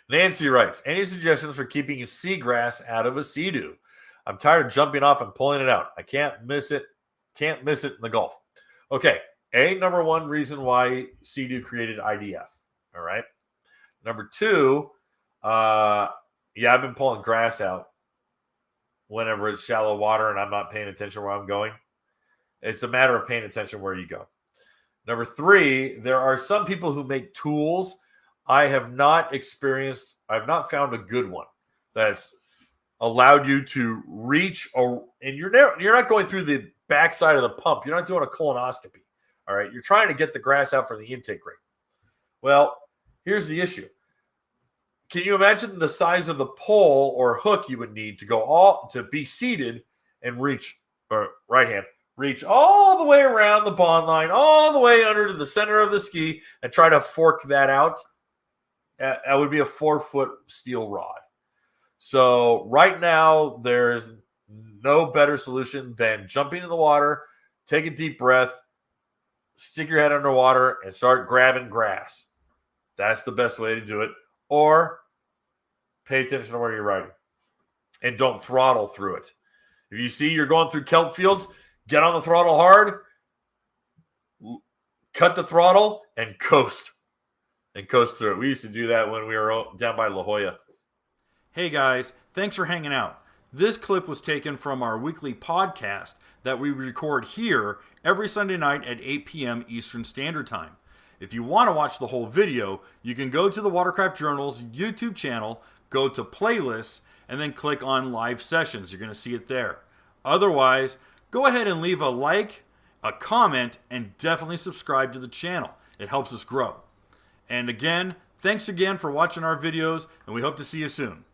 Nancy writes, any suggestions for keeping seagrass out of a sea-doo? I'm tired of jumping off and pulling it out. I can't miss it. Can't miss it in the Gulf. Okay. Number one reason why sea-doo created IDF. All right. Number two, I've been pulling grass out whenever it's shallow water and I'm not paying attention where I'm going. It's a matter of paying attention where you go. Number three, there are some people who make tools. I've not found a good one that's allowed you to reach, and you're not going through the backside of the pump. You're not doing a colonoscopy. All right. You're trying to get the grass out from the intake rate. Well, here's the issue. Can you imagine the size of the pole or hook you would need to be seated and reach, or right hand, reach all the way around the pond line, all the way under to the center of the ski and try to fork that out? That would be a 4-foot steel rod. So right now, there's no better solution than jumping in the water, take a deep breath, stick your head underwater, and start grabbing grass. That's the best way to do it. Or pay attention to where you're riding and don't throttle through it. If you see you're going through kelp fields, get on the throttle hard, cut the throttle, and coast. And coast through it. We used to do that when we were down by La Jolla. Hey guys, thanks for hanging out. This clip was taken from our weekly podcast that we record here every Sunday night at 8 p.m. Eastern Standard Time. If you want to watch the whole video, you can go to the Watercraft Journal's YouTube channel, go to playlists, and then click on live sessions. You're going to see it there. Otherwise, go ahead and leave a like, a comment, and definitely subscribe to the channel. It helps us grow. And again, thanks again for watching our videos, and we hope to see you soon.